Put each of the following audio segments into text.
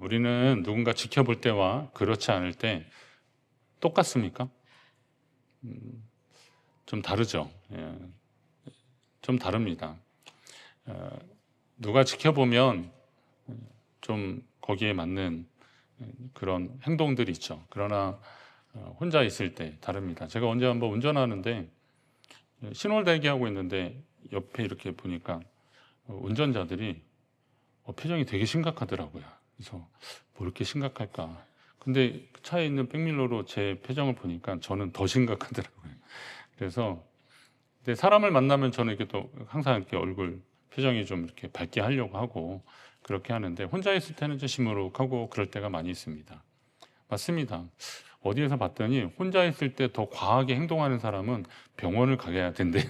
우리는 누군가 지켜볼 때와 그렇지 않을 때 똑같습니까? 좀 다르죠. 예, 좀 다릅니다. 누가 지켜보면 좀 거기에 맞는 그런 행동들이 있죠. 그러나 혼자 있을 때 다릅니다. 제가 언제 한번 운전하는데 신호를 대기하고 있는데 옆에 이렇게 보니까 운전자들이 표정이 되게 심각하더라고요. 그래서 뭐 이렇게 심각할까? 근데 차에 있는 백밀러로 제 표정을 보니까 저는 더 심각하더라고요. 그래서 근데 사람을 만나면 저는 이렇게 또 항상 이렇게 얼굴 표정이 좀 이렇게 밝게 하려고 하고 그렇게 하는데 혼자 있을 때는 좀 시무룩하고 그럴 때가 많이 있습니다. 맞습니다. 어디에서 봤더니 혼자 있을 때 더 과하게 행동하는 사람은 병원을 가야 된대요.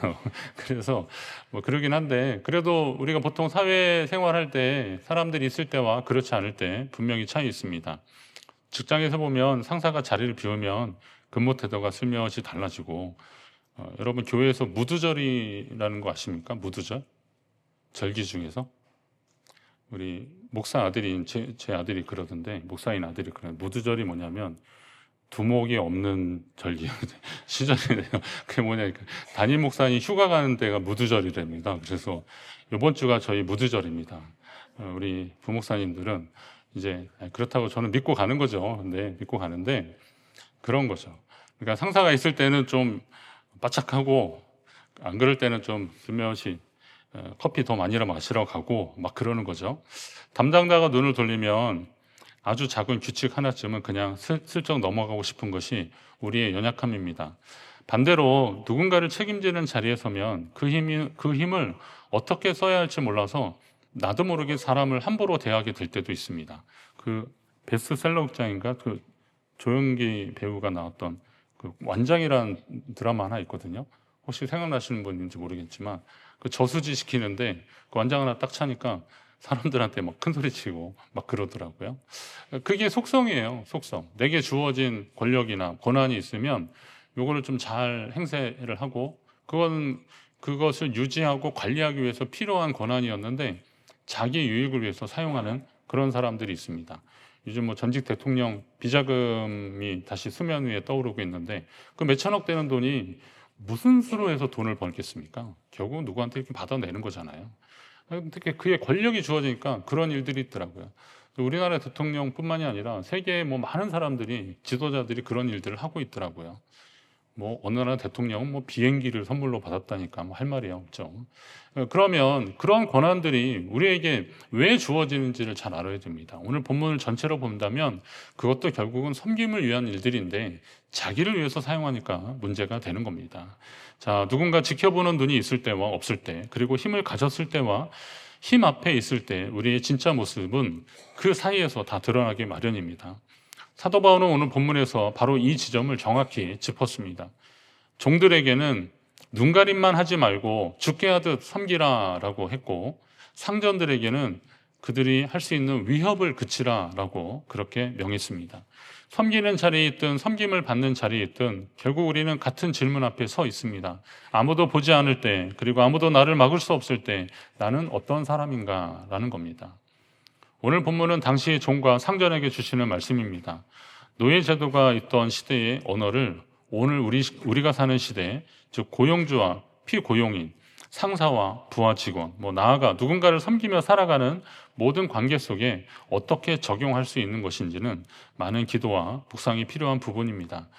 그래서 뭐 그러긴 한데 그래도 우리가 보통 사회 생활할 때 사람들이 있을 때와 그렇지 않을 때 분명히 차이 있습니다. 직장에서 보면 상사가 자리를 비우면 근무 태도가 슬며시 달라지고 여러분 교회에서 무두절이라는 거 아십니까? 무두절? 절기 중에서 우리 목사 아들인 제 아들이 그러던데 목사인 아들이 그러는 무두절이 뭐냐면 두목이 없는 절기 시절이래요. 그게 뭐냐 담임 목사님 휴가 가는 데가 무두절이랍니다. 그래서 이번 주가 저희 무두절입니다. 우리 부목사님들은 이제 그렇다고 저는 믿고 가는 거죠. 근데 믿고 가는데 그런 거죠. 그러니까 상사가 있을 때는 좀 바짝하고 안 그럴 때는 좀 슬며시 커피 더 많이 마시러 가고 막 그러는 거죠. 담당자가 눈을 돌리면 아주 작은 규칙 하나쯤은 그냥 슬쩍 넘어가고 싶은 것이 우리의 연약함입니다. 반대로 누군가를 책임지는 자리에 서면 그 힘을 어떻게 써야 할지 몰라서 나도 모르게 사람을 함부로 대하게 될 때도 있습니다. 그 베스트셀러 극장인가 그 조영기 배우가 나왔던 그 완장이라는 드라마 하나 있거든요. 혹시 생각나시는 분인지 모르겠지만 그 저수지 시키는데 그 완장 하나 딱 차니까 사람들한테 막 큰 소리 치고 막 그러더라고요. 그게 속성이에요. 속성. 내게 주어진 권력이나 권한이 있으면 요거를 좀 잘 행세를 하고 그것을 유지하고 관리하기 위해서 필요한 권한이었는데 자기 유익을 위해서 사용하는 그런 사람들이 있습니다. 요즘 뭐 전직 대통령 비자금이 다시 수면 위에 떠오르고 있는데 그 몇천억 되는 돈이 무슨 수로 해서 돈을 벌겠습니까? 결국 누구한테 이렇게 받아내는 거잖아요. 특히 그의 권력이 주어지니까 그런 일들이 있더라고요. 우리나라 대통령뿐만이 아니라 세계의 뭐 많은 사람들이 지도자들이 그런 일들을 하고 있더라고요. 뭐 어느 나라 대통령은 뭐 비행기를 선물로 받았다니까 뭐 할 말이 없죠. 그러면 그런 권한들이 우리에게 왜 주어지는지를 잘 알아야 됩니다. 오늘 본문을 전체로 본다면 그것도 결국은 섬김을 위한 일들인데 자기를 위해서 사용하니까 문제가 되는 겁니다. 자, 누군가 지켜보는 눈이 있을 때와 없을 때, 그리고 힘을 가졌을 때와 힘 앞에 있을 때 우리의 진짜 모습은 그 사이에서 다 드러나기 마련입니다. 사도 바울은 오늘 본문에서 바로 이 지점을 정확히 짚었습니다. 종들에게는 눈가림만 하지 말고 죽게 하듯 섬기라라고 했고 상전들에게는 그들이 할 수 있는 위협을 그치라라고 그렇게 명했습니다. 섬기는 자리에 있든 섬김을 받는 자리에 있든 결국 우리는 같은 질문 앞에 서 있습니다. 아무도 보지 않을 때 그리고 아무도 나를 막을 수 없을 때 나는 어떤 사람인가 라는 겁니다. 오늘 본문은 당시 종과 상전에게 주시는 말씀입니다. 노예 제도가 있던 시대의 언어를 오늘 우리가 사는 시대, 즉 고용주와 피고용인, 상사와 부하 직원, 나아가 누군가를 섬기며 살아가는 모든 관계 속에 어떻게 적용할 수 있는 것인지는 많은 기도와 묵상이 필요한 부분입니다.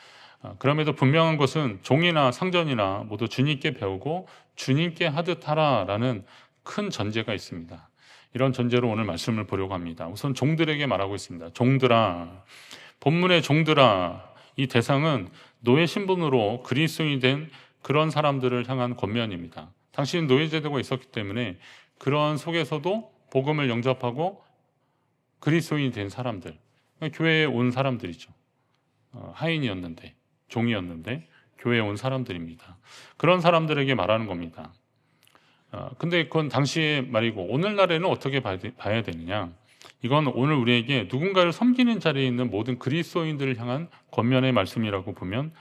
그럼에도 분명한 것은 종이나 상전이나 모두 주님께 배우고 주님께 하듯 하라라는 큰 전제가 있습니다. 이런 전제로 오늘 말씀을 보려고 합니다. 우선 종들에게 말하고 있습니다. 종들아, 본문의 종들아, 이 대상은 노예 신분으로 그리스도인이 된 그런 사람들을 향한 권면입니다. 당시는 노예 제도가 있었기 때문에 그런 속에서도 복음을 영접하고 그리스도인이 된 사람들, 교회에 온 사람들이죠. 하인이었는데, 종이었는데 교회에 온 사람들입니다. 그런 사람들에게 말하는 겁니다. 근데 그건 당시의 말이고 오늘날에는 어떻게 봐야 되느냐? 이건 오늘 우리에게 누군가를 섬기는 자리에 있는 모든 그리스도인들을 향한 권면의 말씀이라고 보면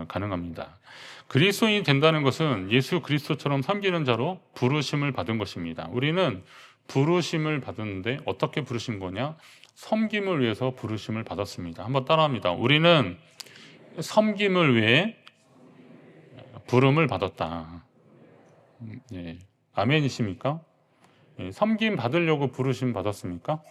가능합니다. 그리스도인이 된다는 것은 예수 그리스도처럼 섬기는 자로 부르심을 받은 것입니다. 우리는 부르심을 받았는데 어떻게 부르신 거냐? 섬김을 위해서 부르심을 받았습니다. 한번 따라합니다. 우리는 섬김을 위해 부름을 받았다. 예. 아멘이십니까? 예. 섬김 받으려고 부르심 받았습니까?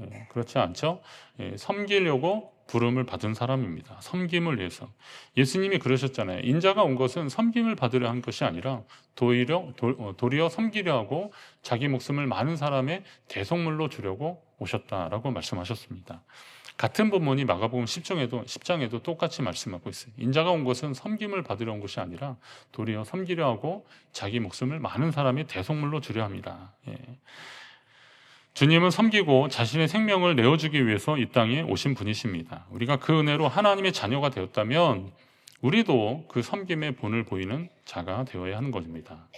예. 그렇지 않죠? 예. 섬기려고 부름을 받은 사람입니다. 섬김을 위해서. 예수님이 그러셨잖아요. 인자가 온 것은 섬김을 받으려 한 것이 아니라 도리어 섬기려 하고 자기 목숨을 많은 사람의 대속물로 주려고 오셨다라고 말씀하셨습니다. 같은 본문이 마가복음 10장에도 똑같이 말씀하고 있어요. 인자가 온 것은 섬김을 받으려 온 것이 아니라 도리어 섬기려 하고 자기 목숨을 많은 사람의 대속물로 주려 합니다. 예. 주님은 섬기고 자신의 생명을 내어주기 위해서 이 땅에 오신 분이십니다. 우리가 그 은혜로 하나님의 자녀가 되었다면 우리도 그 섬김의 본을 보이는 자가 되어야 하는 것입니다.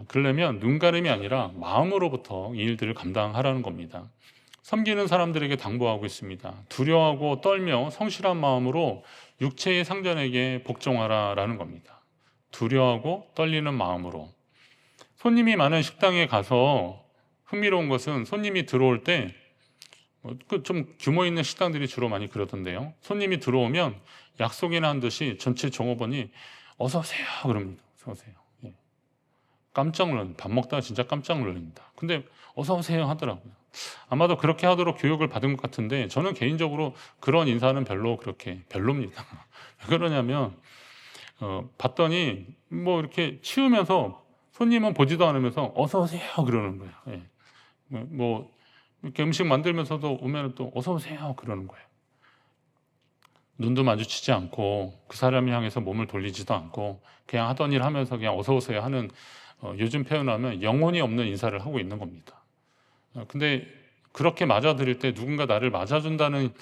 그러려면 눈가림이 아니라 마음으로부터 이 일들을 감당하라는 겁니다. 섬기는 사람들에게 당부하고 있습니다. 두려워하고 떨며 성실한 마음으로 육체의 상전에게 복종하라라는 겁니다. 두려워하고 떨리는 마음으로. 손님이 많은 식당에 가서 흥미로운 것은 손님이 들어올 때 좀 규모 있는 식당들이 주로 많이 그러던데요. 손님이 들어오면 약속이나 한 듯이 전체 종업원이 어서 오세요 그럽니다. 어서 오세요. 예. 깜짝 놀랍니다. 밥 먹다가 진짜 깜짝 놀랍니다. 근데 어서 오세요 하더라고요. 아마도 그렇게 하도록 교육을 받은 것 같은데 저는 개인적으로 그런 인사는 별로입니다. 왜 그러냐면 봤더니 뭐 이렇게 치우면서 손님은 보지도 않으면서 어서 오세요 그러는 거예요. 예. 뭐 이렇게 음식 만들면서도 오면 또 어서 오세요 그러는 거예요. 눈도 마주치지 않고 그 사람을 향해서 몸을 돌리지도 않고 그냥 하던 일 하면서 그냥 어서 오세요 하는 요즘 표현하면 영혼이 없는 인사를 하고 있는 겁니다. 근데 그렇게 맞아들일 때 누군가 나를 맞아준다는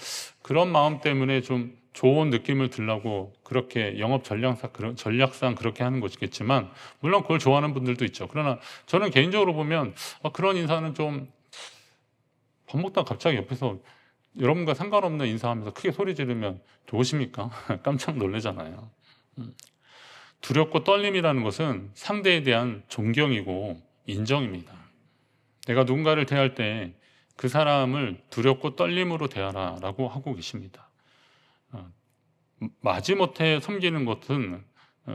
그런 마음 때문에 좀 좋은 느낌을 들라고 그렇게 영업 전략상 그렇게 하는 것이겠지만 물론 그걸 좋아하는 분들도 있죠. 그러나 저는 개인적으로 보면 그런 인사는 좀 밥 먹다가 갑자기 옆에서 여러분과 상관없는 인사하면서 크게 소리 지르면 좋으십니까? 깜짝 놀라잖아요. 두렵고 떨림이라는 것은 상대에 대한 존경이고 인정입니다. 내가 누군가를 대할 때 그 사람을 두렵고 떨림으로 대하라라고 하고 계십니다. 마지못해 섬기는 것은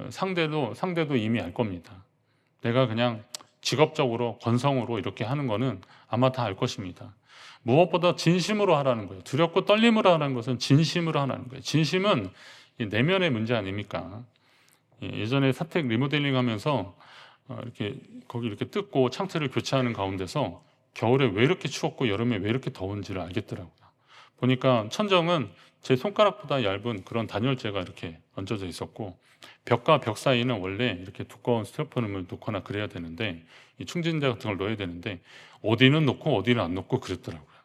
상대도 이미 알 겁니다. 내가 그냥 직업적으로 건성으로 이렇게 하는 거는 아마 다 알 것입니다. 무엇보다 진심으로 하라는 거예요. 두렵고 떨림으로 하라는 것은 진심으로 하라는 거예요. 진심은 내면의 문제 아닙니까? 예전에 사택 리모델링 하면서 거기 이렇게 뜯고 창틀을 교체하는 가운데서 겨울에 왜 이렇게 추웠고 여름에 왜 이렇게 더운지를 알겠더라고요. 보니까 천정은 제 손가락보다 얇은 그런 단열재가 이렇게 얹어져 있었고 벽과 벽 사이는 원래 이렇게 두꺼운 스티로폼을 놓거나 그래야 되는데 이 충진자 같은 걸 넣어야 되는데 어디는 놓고 어디는 안 놓고 그랬더라고요.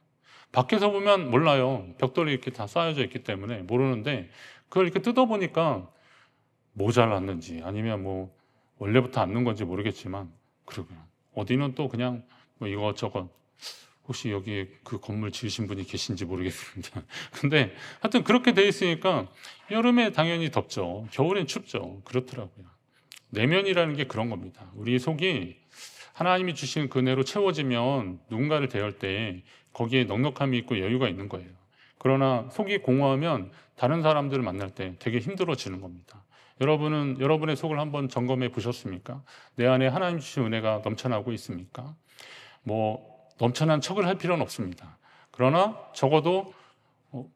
밖에서 보면 몰라요. 벽돌이 이렇게 다 쌓여져 있기 때문에 모르는데 그걸 이렇게 뜯어보니까 모자랐는지 아니면 뭐 원래부터 안 넣은 건지 모르겠지만 그러고요. 어디는 또 그냥 뭐 이것저것 혹시 여기 그 건물 지으신 분이 계신지 모르겠습니다. 근데 하여튼 그렇게 돼 있으니까 여름에 당연히 덥죠. 겨울엔 춥죠. 그렇더라고요. 내면이라는 게 그런 겁니다. 우리 속이 하나님이 주신 그 은혜로 채워지면 누군가를 대할 때 거기에 넉넉함이 있고 여유가 있는 거예요. 그러나 속이 공허하면 다른 사람들을 만날 때 되게 힘들어지는 겁니다. 여러분은 여러분의 속을 한번 점검해 보셨습니까? 내 안에 하나님 주신 은혜가 넘쳐나고 있습니까? 뭐 넘쳐난 척을 할 필요는 없습니다. 그러나 적어도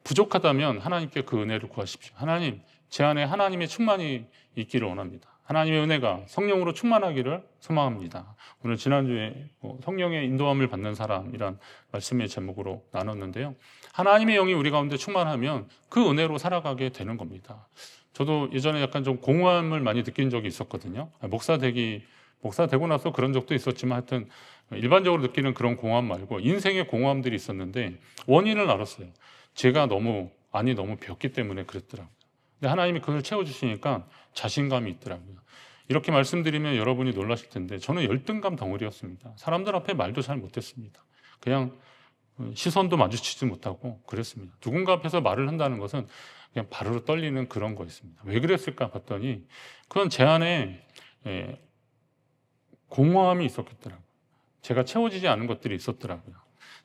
부족하다면 하나님께 그 은혜를 구하십시오. 하나님, 제 안에 하나님의 충만이 있기를 원합니다. 하나님의 은혜가 성령으로 충만하기를 소망합니다. 오늘 지난주에 성령의 인도함을 받는 사람이란 말씀의 제목으로 나눴는데요. 하나님의 영이 우리 가운데 충만하면 그 은혜로 살아가게 되는 겁니다. 저도 예전에 약간 좀 공허함을 많이 느낀 적이 있었거든요. 목사 되고 나서 그런 적도 있었지만 하여튼 일반적으로 느끼는 그런 공허함 말고 인생의 공허함들이 있었는데 원인을 알았어요. 제가 안이 너무 비었기 때문에 그랬더라고요. 근데 하나님이 그걸 채워주시니까 자신감이 있더라고요. 이렇게 말씀드리면 여러분이 놀라실 텐데 저는 열등감 덩어리였습니다. 사람들 앞에 말도 잘 못했습니다. 그냥 시선도 마주치지 못하고 그랬습니다. 누군가 앞에서 말을 한다는 것은 그냥 바로 떨리는 그런 거였습니다. 왜 그랬을까 봤더니 그건 제 안에 공허함이 있었겠더라고요. 제가 채워지지 않은 것들이 있었더라고요.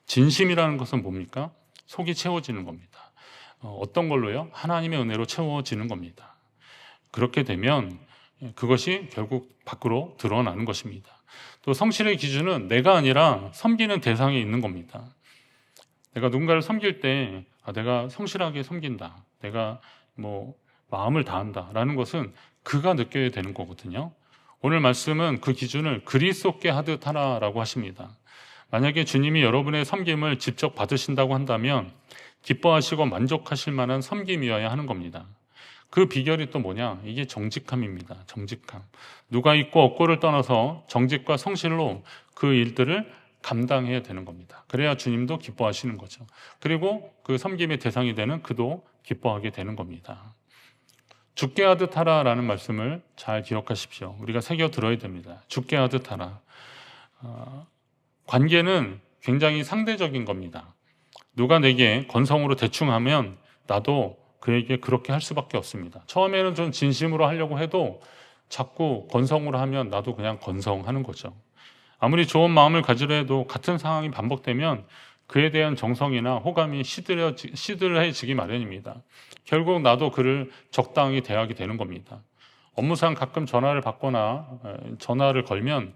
진심이라는 것은 뭡니까? 속이 채워지는 겁니다. 어떤 걸로요? 하나님의 은혜로 채워지는 겁니다. 그렇게 되면 그것이 결국 밖으로 드러나는 것입니다. 또 성실의 기준은 내가 아니라 섬기는 대상에 있는 겁니다. 내가 누군가를 섬길 때 내가 성실하게 섬긴다, 내가 마음을 다한다라는 것은 그가 느껴야 되는 거거든요. 오늘 말씀은 그 기준을 그리스도께 하듯 하라라고 하십니다. 만약에 주님이 여러분의 섬김을 직접 받으신다고 한다면 기뻐하시고 만족하실 만한 섬김이어야 하는 겁니다. 그 비결이 또 뭐냐? 이게 정직함입니다. 정직함. 누가 있고 없고를 떠나서 정직과 성실로 그 일들을 감당해야 되는 겁니다. 그래야 주님도 기뻐하시는 거죠. 그리고 그 섬김의 대상이 되는 그도 기뻐하게 되는 겁니다. 죽게 하듯 하라라는 말씀을 잘 기억하십시오. 우리가 새겨 들어야 됩니다. 죽게 하듯 하라. 관계는 굉장히 상대적인 겁니다. 누가 내게 건성으로 대충하면 나도 그에게 그렇게 할 수밖에 없습니다. 처음에는 좀 진심으로 하려고 해도 자꾸 건성으로 하면 나도 그냥 건성하는 거죠. 아무리 좋은 마음을 가지려 해도 같은 상황이 반복되면 그에 대한 정성이나 호감이 시들해지기 마련입니다. 결국 나도 그를 적당히 대하게 되는 겁니다. 업무상 가끔 전화를 받거나 전화를 걸면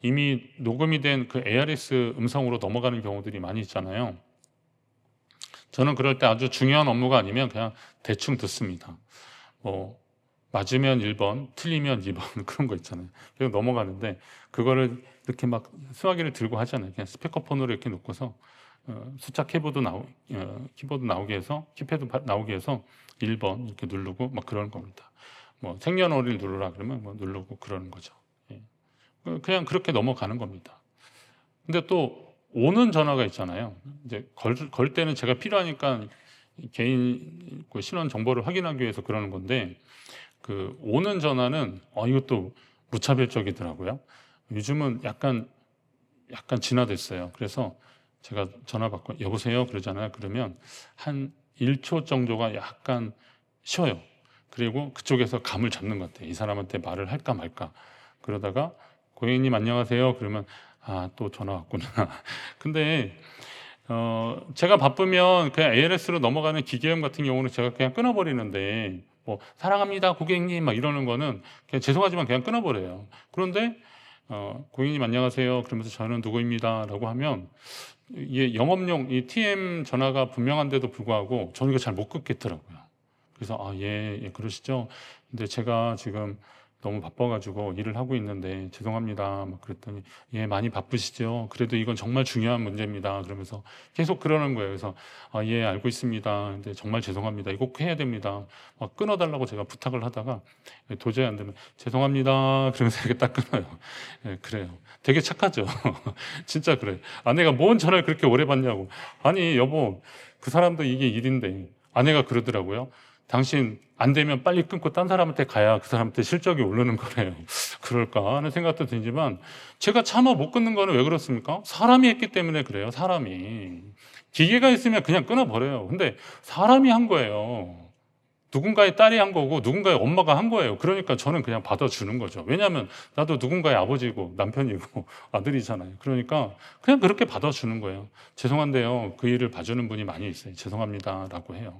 이미 녹음이 된 그 ARS 음성으로 넘어가는 경우들이 많이 있잖아요. 저는 그럴 때 아주 중요한 업무가 아니면 그냥 대충 듣습니다. 맞으면 1번, 틀리면 2번 그런 거 있잖아요. 그래서 넘어가는데 그거를 이렇게 막 수화기를 들고 하잖아요. 그냥 스피커폰으로 이렇게 놓고서 숫자 키보드 나오게 해서 키패드 나오게 해서 1번 이렇게 누르고 막 그러는 겁니다. 생년월일 누르라 그러면 누르고 그러는 거죠. 예. 그냥 그렇게 넘어가는 겁니다. 근데 또 오는 전화가 있잖아요. 이제 걸 때는 제가 필요하니까 개인 신원 정보를 확인하기 위해서 그러는 건데 그 오는 전화는 이것도 무차별적이더라고요. 요즘은 약간 진화됐어요. 그래서 제가 전화 받고 여보세요 그러잖아요. 그러면 한 1초 정도가 약간 쉬어요. 그리고 그쪽에서 감을 잡는 것 같아요. 이 사람한테 말을 할까 말까. 그러다가 고객님 안녕하세요 그러면 또 전화 왔구나. 근데 제가 바쁘면 그냥 ALS로 넘어가는 기계음 같은 경우는 제가 그냥 끊어버리는데 사랑합니다 고객님 막 이러는 거는 그냥 죄송하지만 그냥 끊어버려요. 그런데 고객님 안녕하세요 그러면서 저는 누구입니다 라고 하면 이게 영업용 이 TM 전화가 분명한데도 불구하고 저는 이거 잘 못 끊겠더라고요. 그래서 예 그러시죠. 근데 제가 지금 너무 바빠가지고 일을 하고 있는데 죄송합니다 막 그랬더니 예 많이 바쁘시죠. 그래도 이건 정말 중요한 문제입니다. 그러면서 계속 그러는 거예요. 그래서 예 알고 있습니다. 근데 정말 죄송합니다. 이거 꼭 해야 됩니다. 막 끊어달라고 제가 부탁을 하다가 도저히 안 되면 죄송합니다. 그러면서 이렇게 딱 끊어요. 예, 그래요. 되게 착하죠. 진짜 그래. 아내가 뭔 전화를 그렇게 오래 받냐고. 아니 여보 그 사람도 이게 일인데 아내가 그러더라고요. 당신 안 되면 빨리 끊고 딴 사람한테 가야 그 사람한테 실적이 오르는 거래요. 그럴까 하는 생각도 들지만 제가 차마 못 끊는 거는 왜 그렇습니까? 사람이 했기 때문에 그래요. 사람이. 기계가 있으면 그냥 끊어버려요. 근데 사람이 한 거예요. 누군가의 딸이 한 거고 누군가의 엄마가 한 거예요. 그러니까 저는 그냥 받아주는 거죠. 왜냐하면 나도 누군가의 아버지고 남편이고 아들이잖아요. 그러니까 그냥 그렇게 받아주는 거예요. 죄송한데요. 그 일을 봐주는 분이 많이 있어요. 죄송합니다 라고 해요.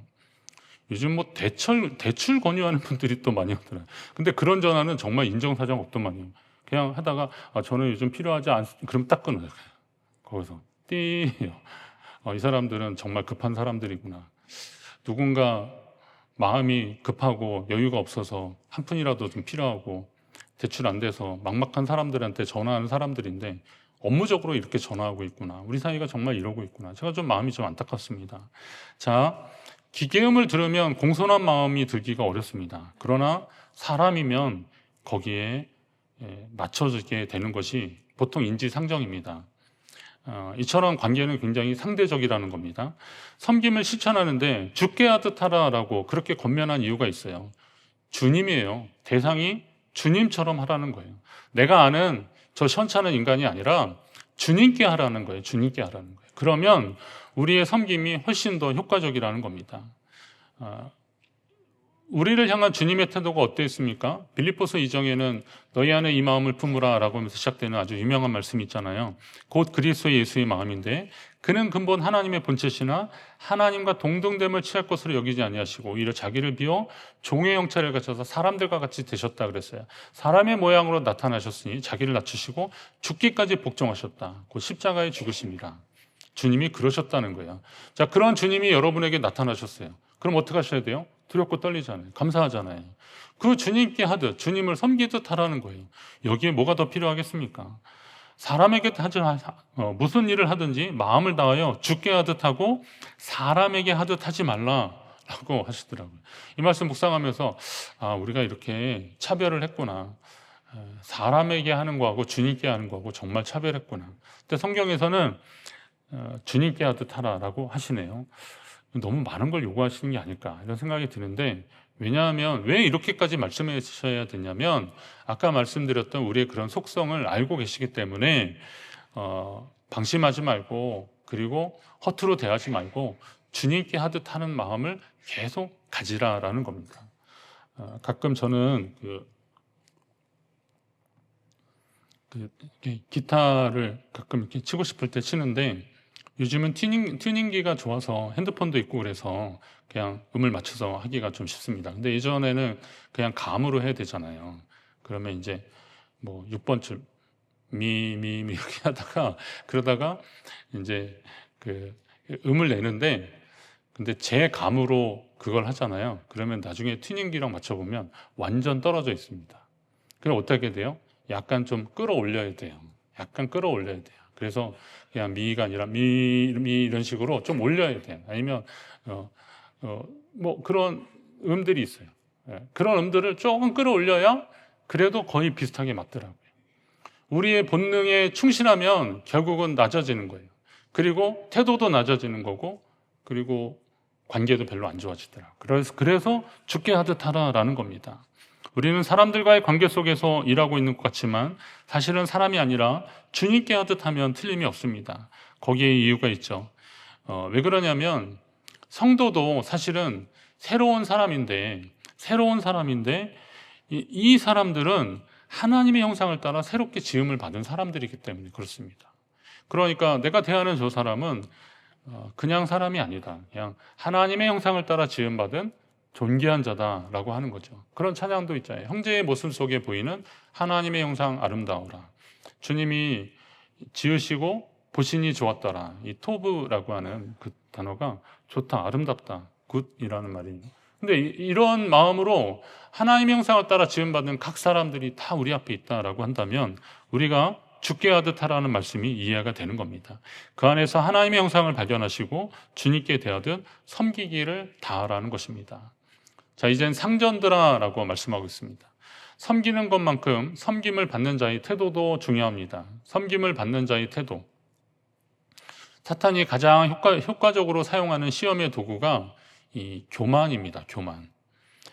요즘 대출 권유하는 분들이 또 많이 오더라고요. 근데 그런 전화는 정말 인정사정 없더만요. 그냥 하다가 저는 요즘 필요하지 그럼 딱 끊어요. 거기서 띠요. 이 사람들은 정말 급한 사람들이구나. 누군가 마음이 급하고 여유가 없어서 한 푼이라도 좀 필요하고 대출 안 돼서 막막한 사람들한테 전화하는 사람들인데 업무적으로 이렇게 전화하고 있구나. 우리 사이가 정말 이러고 있구나. 제가 좀 마음이 좀 안타깝습니다. 자, 기계음을 들으면 공손한 마음이 들기가 어렵습니다. 그러나 사람이면 거기에 맞춰지게 되는 것이 보통 인지상정입니다. 이처럼 관계는 굉장히 상대적이라는 겁니다. 섬김을 실천하는데 죽게 하듯 하라라고 그렇게 권면한 이유가 있어요. 주님이에요. 대상이 주님처럼 하라는 거예요. 내가 아는 저 시원찮은 인간이 아니라 주님께 하라는 거예요. 주님께 하라는 거예요. 그러면 우리의 섬김이 훨씬 더 효과적이라는 겁니다. 우리를 향한 주님의 태도가 어땠습니까? 빌립보서 2장에는 너희 안에 이 마음을 품으라 라고 하면서 시작되는 아주 유명한 말씀이 있잖아요. 곧 그리스도 예수의 마음인데 그는 근본 하나님의 본체시나 하나님과 동등됨을 취할 것으로 여기지 아니하시고 오히려 자기를 비워 종의 형체를 갖춰서 사람들과 같이 되셨다 그랬어요. 사람의 모양으로 나타나셨으니 자기를 낮추시고 죽기까지 복종하셨다. 곧 십자가에 죽으십니다. 주님이 그러셨다는 거예요. 자, 그런 주님이 여러분에게 나타나셨어요. 그럼 어떻게 하셔야 돼요? 두렵고 떨리잖아요. 감사하잖아요. 그 주님께 하듯 주님을 섬기듯 하라는 거예요. 여기에 뭐가 더 필요하겠습니까? 사람에게 무슨 일을 하든지 마음을 다하여 죽게 하듯 하고 사람에게 하듯 하지 말라라고 하시더라고요. 이 말씀 묵상하면서 우리가 이렇게 차별을 했구나. 사람에게 하는 거하고 주님께 하는 거하고 정말 차별했구나. 근데 성경에서는 주님께 하듯 하라라고 하시네요. 너무 많은 걸 요구하시는 게 아닐까 이런 생각이 드는데, 왜냐하면 왜 이렇게까지 말씀해 주셔야 되냐면 아까 말씀드렸던 우리의 그런 속성을 알고 계시기 때문에 방심하지 말고, 그리고 허투루 대하지 말고 주님께 하듯 하는 마음을 계속 가지라라는 겁니다. 가끔 저는 기타를 가끔 이렇게 치고 싶을 때 치는데, 요즘은 튜닝기가 좋아서 핸드폰도 있고 그래서 그냥 음을 맞춰서 하기가 좀 쉽습니다. 근데 예전에는 그냥 감으로 해야 되잖아요. 그러면 이제 뭐 6번 줄 미 이렇게 하다가 그러다가 이제 그 음을 내는데, 근데 제 감으로 그걸 하잖아요. 그러면 나중에 튜닝기랑 맞춰보면 완전 떨어져 있습니다. 그럼 어떻게 돼요? 약간 좀 끌어올려야 돼요. 약간 끌어올려야 돼요. 그래서 그냥 미가 아니라 미 이런 식으로 좀 올려야 돼요. 아니면 뭐 그런 음들이 있어요. 그런 음들을 조금 끌어올려야 그래도 거의 비슷하게 맞더라고요. 우리의 본능에 충실하면 결국은 낮아지는 거예요. 그리고 태도도 낮아지는 거고, 그리고 관계도 별로 안 좋아지더라고요. 그래서 죽게 하듯 하라라는 겁니다. 우리는 사람들과의 관계 속에서 일하고 있는 것 같지만 사실은 사람이 아니라 주님께 하듯 하면 틀림이 없습니다. 거기에 이유가 있죠. 왜 그러냐면 성도도 사실은 새로운 사람인데 이 사람들은 하나님의 형상을 따라 새롭게 지음을 받은 사람들이기 때문에 그렇습니다. 그러니까 내가 대하는 저 사람은 그냥 사람이 아니다. 그냥 하나님의 형상을 따라 지음받은 존귀한 자다라고 하는 거죠. 그런 찬양도 있잖아요. 형제의 모습 속에 보이는 하나님의 형상 아름다워라. 주님이 지으시고 보시니 좋았더라. 이 토브라고 하는 그 단어가 좋다, 아름답다, 굿이라는 말이에요. 근데 이런 마음으로 하나님의 형상을 따라 지음받은 각 사람들이 다 우리 앞에 있다라고 한다면 우리가 죽게 하듯 하라는 말씀이 이해가 되는 겁니다. 그 안에서 하나님의 형상을 발견하시고 주님께 대하듯 섬기기를 다하라는 것입니다. 자, 이젠 상전들아라고 말씀하고 있습니다. 섬기는 것만큼 섬김을 받는 자의 태도도 중요합니다. 섬김을 받는 자의 태도. 사탄이 가장 효과적으로 사용하는 시험의 도구가 이 교만입니다. 교만.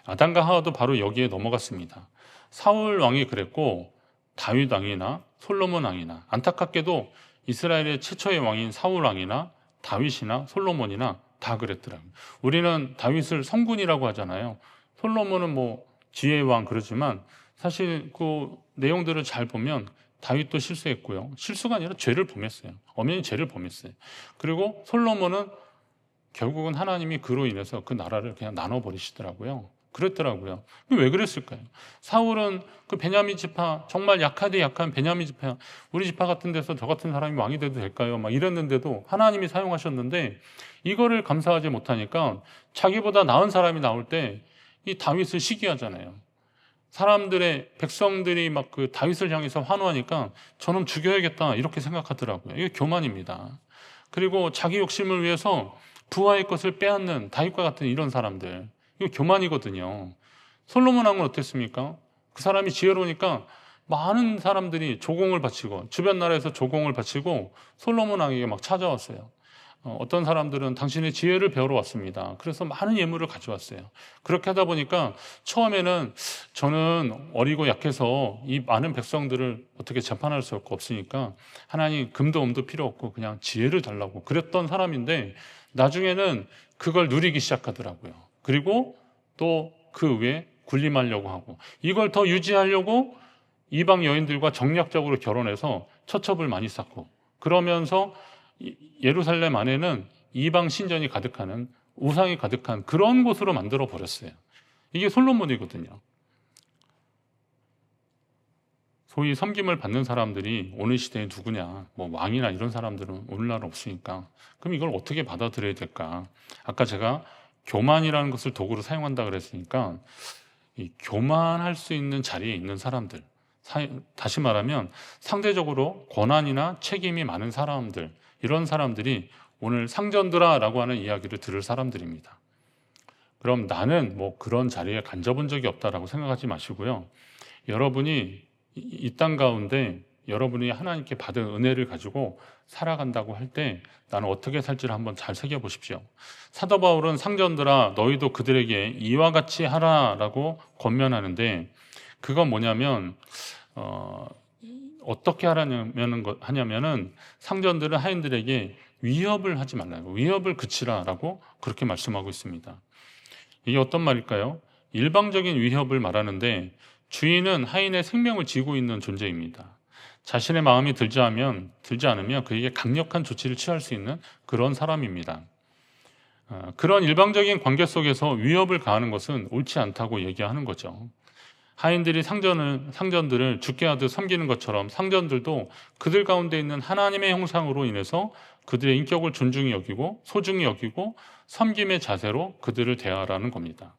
아담과 하와도 바로 여기에 넘어갔습니다. 사울 왕이 그랬고 다윗 왕이나 솔로몬 왕이나, 안타깝게도 이스라엘의 최초의 왕인 사울 왕이나 다윗이나 솔로몬이나 다 그랬더라고요. 우리는 다윗을 성군이라고 하잖아요. 솔로몬은 뭐 지혜의 왕 그러지만 사실 그 내용들을 잘 보면 다윗도 실수했고요. 실수가 아니라 죄를 범했어요. 엄연히 죄를 범했어요. 그리고 솔로몬은 결국은 하나님이 그로 인해서 그 나라를 그냥 나눠버리시더라고요. 그랬더라고요. 왜 그랬을까요? 사울은 그 베냐민 지파, 정말 약하디 약한 베냐민 지파, 우리 지파 같은 데서 저 같은 사람이 왕이 돼도 될까요? 막 이랬는데도 하나님이 사용하셨는데 이거를 감사하지 못하니까 자기보다 나은 사람이 나올 때 이 다윗을 시기하잖아요. 사람들의, 백성들이 막 그 다윗을 향해서 환호하니까 저놈 죽여야겠다 이렇게 생각하더라고요. 이게 교만입니다. 그리고 자기 욕심을 위해서 부하의 것을 빼앗는 다윗과 같은 이런 사람들, 이거 교만이거든요. 솔로몬 왕은 어땠습니까? 그 사람이 지혜로우니까 많은 사람들이 조공을 바치고, 주변 나라에서 조공을 바치고 솔로몬 왕에게 막 찾아왔어요. 어떤 사람들은 당신의 지혜를 배우러 왔습니다. 그래서 많은 예물을 가져왔어요. 그렇게 하다 보니까 처음에는 저는 어리고 약해서 이 많은 백성들을 어떻게 재판할 수 없으니까 하나님 금도 음도 필요 없고 그냥 지혜를 달라고 그랬던 사람인데, 나중에는 그걸 누리기 시작하더라고요. 그리고 또 그 위에 군림하려고 하고, 이걸 더 유지하려고 이방 여인들과 정략적으로 결혼해서 처첩을 많이 쌓고, 그러면서 예루살렘 안에는 이방 신전이 가득하는, 우상이 가득한 그런 곳으로 만들어 버렸어요. 이게 솔로몬이거든요. 소위 섬김을 받는 사람들이 오늘 시대에 누구냐, 뭐 왕이나 이런 사람들은 오늘날 없으니까, 그럼 이걸 어떻게 받아들여야 될까? 아까 제가 교만이라는 것을 도구로 사용한다 그랬으니까, 이 교만할 수 있는 자리에 있는 사람들, 다시 말하면 상대적으로 권한이나 책임이 많은 사람들, 이런 사람들이 오늘 상전들아 라고 하는 이야기를 들을 사람들입니다. 그럼 나는 뭐 그런 자리에 간접본 적이 없다라고 생각하지 마시고요. 여러분이 이 땅 가운데 여러분이 하나님께 받은 은혜를 가지고 살아간다고 할 때 나는 어떻게 살지를 한번 잘 새겨보십시오. 사도 바울은 상전들아 너희도 그들에게 이와 같이 하라라고 권면하는데, 그건 뭐냐면 어떻게 하냐면은 상전들은 하인들에게 위협을 하지 말라고, 위협을 그치라라고 그렇게 말씀하고 있습니다. 이게 어떤 말일까요? 일방적인 위협을 말하는데, 주인은 하인의 생명을 쥐고 있는 존재입니다. 자신의 마음이 들지 않으면 그에게 강력한 조치를 취할 수 있는 그런 사람입니다. 그런 일방적인 관계 속에서 위협을 가하는 것은 옳지 않다고 얘기하는 거죠. 하인들이 상전들을 죽게 하듯 섬기는 것처럼 상전들도 그들 가운데 있는 하나님의 형상으로 인해서 그들의 인격을 존중히 여기고 소중히 여기고 섬김의 자세로 그들을 대하라는 겁니다.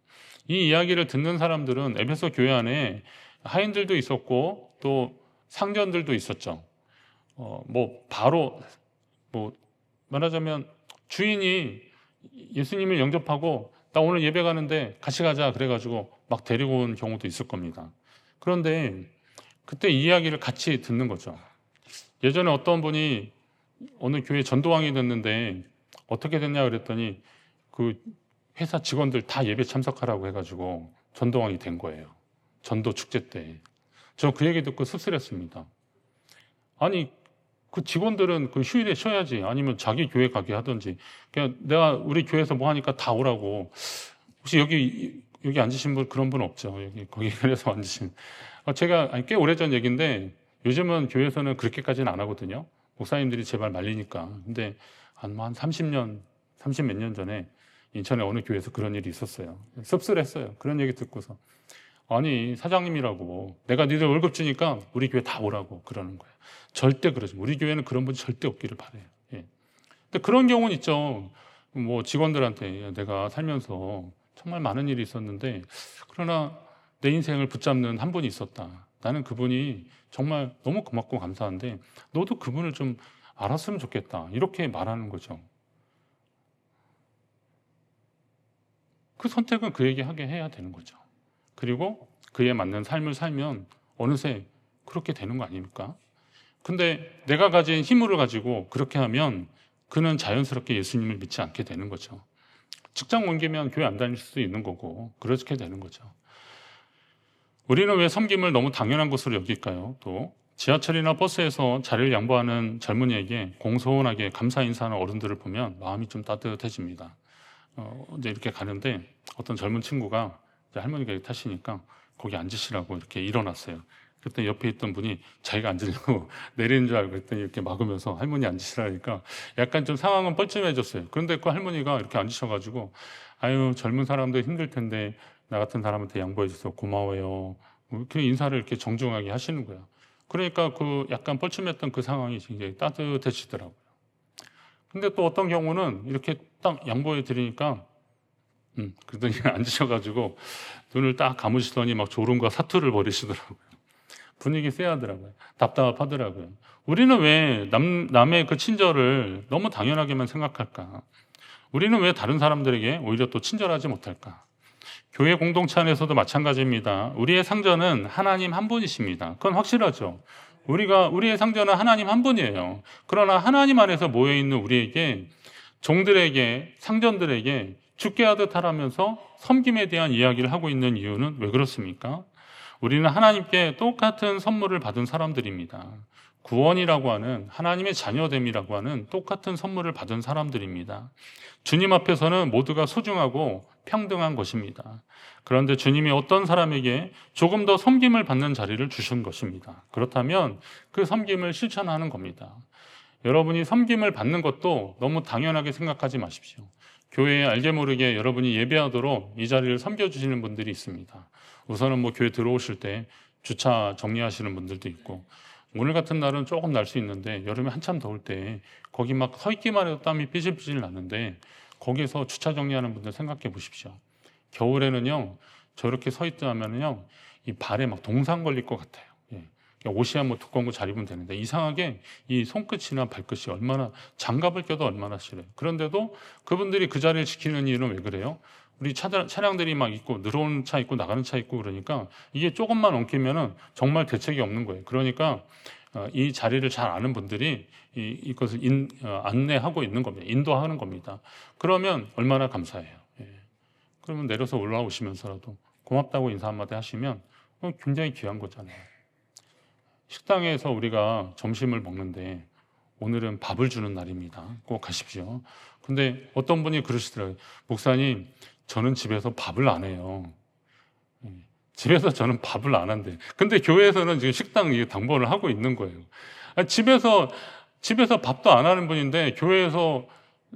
이 이야기를 듣는 사람들은 에베소 교회 안에 하인들도 있었고 또 상전들도 있었죠. 바로 말하자면 주인이 예수님을 영접하고 나 오늘 예배 가는데 같이 가자 그래가지고 막 데리고 온 경우도 있을 겁니다. 그런데 그때 이야기를 같이 듣는 거죠. 예전에 어떤 분이 어느 교회 전도왕이 됐는데 어떻게 됐냐 그랬더니 그 회사 직원들 다 예배 참석하라고 해가지고 전도왕이 된 거예요. 전도 축제 때. 저 그 얘기 듣고 씁쓸했습니다. 아니 그 직원들은 그 휴일에 쉬어야지, 아니면 자기 교회 가게 하든지, 그냥 내가 우리 교회에서 뭐 하니까 다 오라고. 혹시 여기 앉으신 분 그런 분 없죠? 거기 그래서 앉으신. 제가 꽤 오래전 얘기인데 요즘은 교회에서는 그렇게까지는 안 하거든요. 목사님들이 제발 말리니까. 근데 한 30 몇 년 전에 인천에 어느 교회에서 그런 일이 있었어요. 씁쓸했어요. 그런 얘기 듣고서. 아니 사장님이라고 내가 니들 월급 주니까 우리 교회 다 오라고 그러는 거예요. 절대 그러지. 우리 교회는 그런 분이 절대 없기를 바래요. 예. 근데 그런 경우는 있죠. 뭐 직원들한테 내가 살면서 정말 많은 일이 있었는데 그러나 내 인생을 붙잡는 한 분이 있었다. 나는 그분이 정말 너무 고맙고 감사한데 너도 그분을 좀 알았으면 좋겠다. 이렇게 말하는 거죠. 그 선택은 그에게 하게 해야 되는 거죠. 그리고 그에 맞는 삶을 살면 어느새 그렇게 되는 거 아닙니까? 근데 내가 가진 힘을 가지고 그렇게 하면 그는 자연스럽게 예수님을 믿지 않게 되는 거죠. 직장 옮기면 교회 안 다닐 수도 있는 거고 그렇게 되는 거죠. 우리는 왜 섬김을 너무 당연한 것으로 여길까요? 또 지하철이나 버스에서 자리를 양보하는 젊은이에게 공손하게 감사 인사하는 어른들을 보면 마음이 좀 따뜻해집니다. 이제 이렇게 가는데 어떤 젊은 친구가 이제 할머니가 여기 타시니까 거기 앉으시라고 이렇게 일어났어요. 그때 옆에 있던 분이 자기가 앉으려고 내리는 줄 알고 그랬더니 이렇게 막으면서 할머니 앉으시라니까 약간 좀 상황은 뻘쭘해졌어요. 그런데 그 할머니가 이렇게 앉으셔가지고 아유 젊은 사람들 힘들 텐데 나 같은 사람한테 양보해 줘서 고마워요. 이렇게 인사를 이렇게 정중하게 하시는 거예요. 그러니까 그 약간 뻘쭘했던 그 상황이 굉장히 따뜻해지더라고요. 근데 또 어떤 경우는 이렇게 딱 양보해 드리니까 그러더니 앉으셔가지고 눈을 딱 감으시더니 막 졸음과 사투를 벌이시더라고요. 분위기 쎄하더라고요. 답답하더라고요. 우리는 왜 남의 그 친절을 너무 당연하게만 생각할까? 우리는 왜 다른 사람들에게 오히려 또 친절하지 못할까? 교회 공동체 안에서도 마찬가지입니다. 우리의 상전은 하나님 한 분이십니다. 그건 확실하죠. 우리의 상전은 하나님 한 분이에요. 그러나 하나님 안에서 모여있는 우리에게, 종들에게, 상전들에게 죽게 하듯 하라면서 섬김에 대한 이야기를 하고 있는 이유는 왜 그렇습니까? 우리는 하나님께 똑같은 선물을 받은 사람들입니다. 구원이라고 하는 하나님의 자녀됨이라고 하는 똑같은 선물을 받은 사람들입니다. 주님 앞에서는 모두가 소중하고 평등한 것입니다. 그런데 주님이 어떤 사람에게 조금 더 섬김을 받는 자리를 주신 것입니다. 그렇다면 그 섬김을 실천하는 겁니다. 여러분이 섬김을 받는 것도 너무 당연하게 생각하지 마십시오. 교회에 알게 모르게 여러분이 예배하도록 이 자리를 섬겨주시는 분들이 있습니다. 우선은 교회 들어오실 때 주차 정리하시는 분들도 있고, 오늘 같은 날은 조금 날 수 있는데 여름에 한참 더울 때 거기 막 서 있기만 해도 땀이 삐질삐질 나는데 거기서 주차 정리하는 분들 생각해 보십시오. 겨울에는요, 저렇게 서 있다 하면은요, 이 발에 막 동상 걸릴 것 같아요. 옷이야 두꺼운 거 잘 입으면 되는데 이상하게 이 손끝이나 발끝이 얼마나, 장갑을 껴도 얼마나 싫어요. 그런데도 그분들이 그 자리를 지키는 이유는 왜 그래요? 우리 차량들이 막 있고, 늘어오는 차 있고 나가는 차 있고, 그러니까 이게 조금만 엉키면은 정말 대책이 없는 거예요. 그러니까 이 자리를 잘 아는 분들이 이것을 안내하고 있는 겁니다. 인도하는 겁니다. 그러면 얼마나 감사해요. 그러면 내려서 올라오시면서라도 고맙다고 인사 한마디 하시면 굉장히 귀한 거잖아요. 식당에서 우리가 점심을 먹는데 오늘은 밥을 주는 날입니다. 꼭 가십시오. 근데 어떤 분이 그러시더라고요. 목사님, 저는 집에서 밥을 안 해요. 집에서 저는 밥을 안 한대. 근데 교회에서는 지금 식당 당번을 하고 있는 거예요. 집에서 밥도 안 하는 분인데 교회에서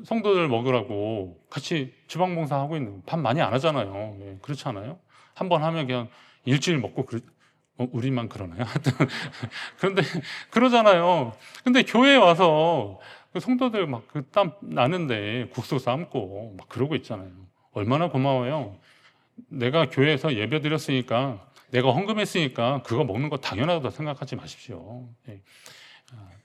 성도들 먹으라고 같이 주방봉사하고 있는, 밥 많이 안 하잖아요. 그렇지 않아요? 한번 하면 그냥 일주일 먹고 우리만 그러나요? 그런데 그러잖아요. 근데 교회에 와서 성도들 막 그 땀 나는데 국수 삶고 막 그러고 있잖아요. 얼마나 고마워요. 내가 교회에서 예배 드렸으니까, 내가 헌금했으니까 그거 먹는 거 당연하다고 생각하지 마십시오.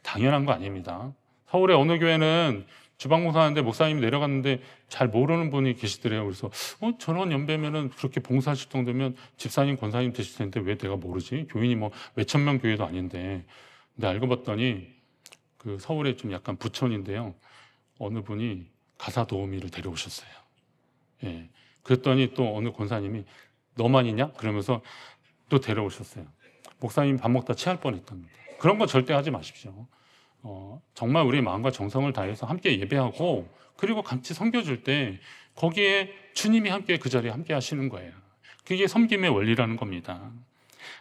당연한 거 아닙니다. 서울의 어느 교회는 주방봉사하는데 목사님이 내려갔는데 잘 모르는 분이 계시더래요. 그래서 저런 연배면은 그렇게 봉사하실 정도면 집사님, 권사님 되실 텐데 왜 내가 모르지? 교인이 몇천 명 교회도 아닌데. 근데 알고 봤더니 그 서울에 좀 약간 부촌인데요, 어느 분이 가사 도우미를 데려오셨어요. 그랬더니 또 어느 권사님이 너만 있냐? 그러면서 또 데려오셨어요. 목사님 밥 먹다 체할 뻔했답니다. 그런 거 절대 하지 마십시오. 정말 우리의 마음과 정성을 다해서 함께 예배하고, 그리고 같이 섬겨줄 때 거기에 주님이 함께 그 자리에 함께 하시는 거예요. 그게 섬김의 원리라는 겁니다.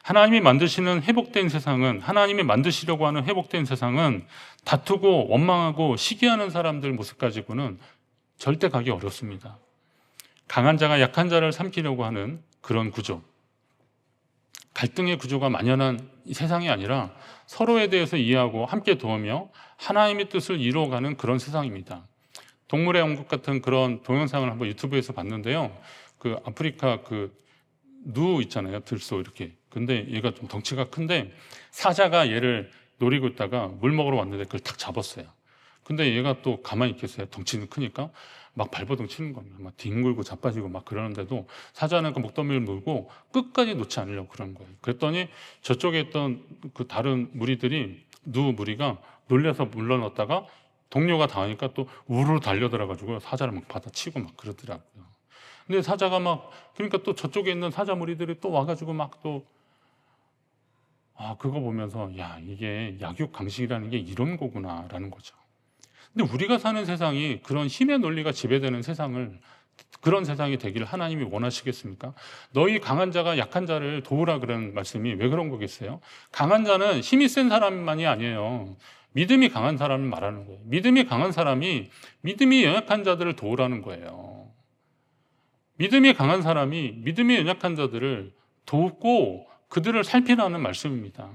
하나님이 만드시는 회복된 세상은, 하나님이 만드시려고 하는 회복된 세상은 다투고 원망하고 시기하는 사람들 모습 가지고는 절대 가기 어렵습니다. 강한 자가 약한 자를 삼키려고 하는 그런 구조, 갈등의 구조가 만연한 세상이 아니라 서로에 대해서 이해하고 함께 도우며 하나님의 뜻을 이루어가는 그런 세상입니다. 동물의 왕국 같은 그런 동영상을 한번 유튜브에서 봤는데요, 그 아프리카 누 있잖아요, 들소 이렇게. 근데 얘가 좀 덩치가 큰데 사자가 얘를 노리고 있다가 물 먹으러 왔는데 그걸 탁 잡았어요. 근데 얘가 또 가만히 있겠어요? 덩치는 크니까 막 발버둥 치는 겁니다. 막 뒹굴고 자빠지고 막 그러는데도 사자는 그 목덜미를 물고 끝까지 놓지 않으려고 그러는 거예요. 그랬더니 저쪽에 있던 그 다른 무리들이, 누 무리가 놀려서 물러났다가 동료가 당하니까 또 우르르 달려들어가지고 사자를 막 받아치고 막 그러더라고요. 근데 사자가 그러니까 또 저쪽에 있는 사자 무리들이 또 와가지고 그거 보면서 이게 약육강식이라는 게 이런 거구나라는 거죠. 근데 우리가 사는 세상이 그런 힘의 논리가 지배되는 그런 세상이 되기를 하나님이 원하시겠습니까? 너희 강한 자가 약한 자를 도우라 그런 말씀이 왜 그런 거겠어요? 강한 자는 힘이 센 사람만이 아니에요. 믿음이 강한 사람을 말하는 거예요. 믿음이 강한 사람이 믿음이 연약한 자들을 도우라는 거예요. 믿음이 강한 사람이 믿음이 연약한 자들을 돕고 그들을 살피라는 말씀입니다.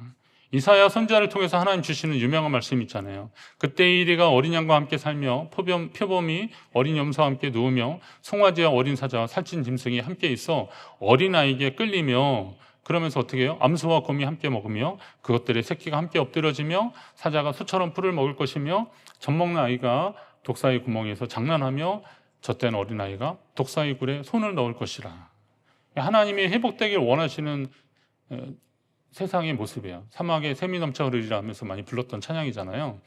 이사야 선지자를 통해서 하나님 주시는 유명한 말씀이 있잖아요. 그때 이리가 어린 양과 함께 살며 표범이 어린 염소와 함께 누우며 송아지와 어린 사자와 살찐 짐승이 함께 있어 어린아이에게 끌리며, 그러면서 어떻게 해요? 암소와 곰이 함께 먹으며 그것들의 새끼가 함께 엎드려지며 사자가 수처럼 풀을 먹을 것이며 젖먹는 아이가 독사의 구멍에서 장난하며 젖된 어린아이가 독사의 굴에 손을 넣을 것이라. 하나님이 회복되길 원하시는 세상의 모습이에요. 사막에 샘이 넘쳐 흐르리라 하면서 많이 불렀던 찬양이잖아요.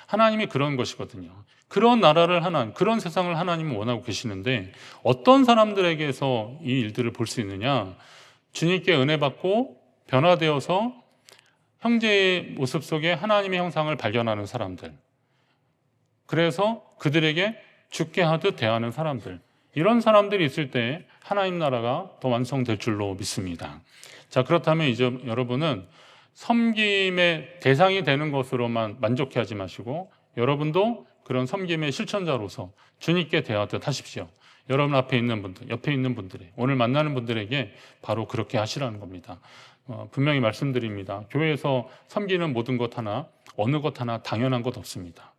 하나님이 그런 것이거든요. 그런 나라를 그런 세상을 하나님은 원하고 계시는데, 어떤 사람들에게서 이 일들을 볼 수 있느냐? 주님께 은혜 받고 변화되어서 형제의 모습 속에 하나님의 형상을 발견하는 사람들, 그래서 그들에게 죽게 하듯 대하는 사람들, 이런 사람들이 있을 때 하나님 나라가 더 완성될 줄로 믿습니다. 자, 그렇다면 이제 여러분은 섬김의 대상이 되는 것으로만 만족해하지 마시고 여러분도 그런 섬김의 실천자로서 주님께 대하듯 하십시오. 여러분 앞에 있는 분들, 옆에 있는 분들이, 오늘 만나는 분들에게 바로 그렇게 하시라는 겁니다. 분명히 말씀드립니다. 교회에서 섬기는 모든 것 하나, 어느 것 하나 당연한 것 없습니다.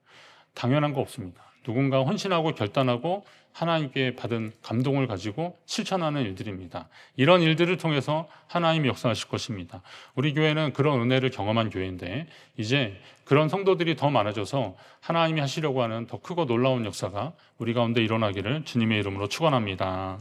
당연한 거 없습니다. 누군가 헌신하고 결단하고 하나님께 받은 감동을 가지고 실천하는 일들입니다. 이런 일들을 통해서 하나님이 역사하실 것입니다. 우리 교회는 그런 은혜를 경험한 교회인데 이제 그런 성도들이 더 많아져서 하나님이 하시려고 하는 더 크고 놀라운 역사가 우리 가운데 일어나기를 주님의 이름으로 축원합니다.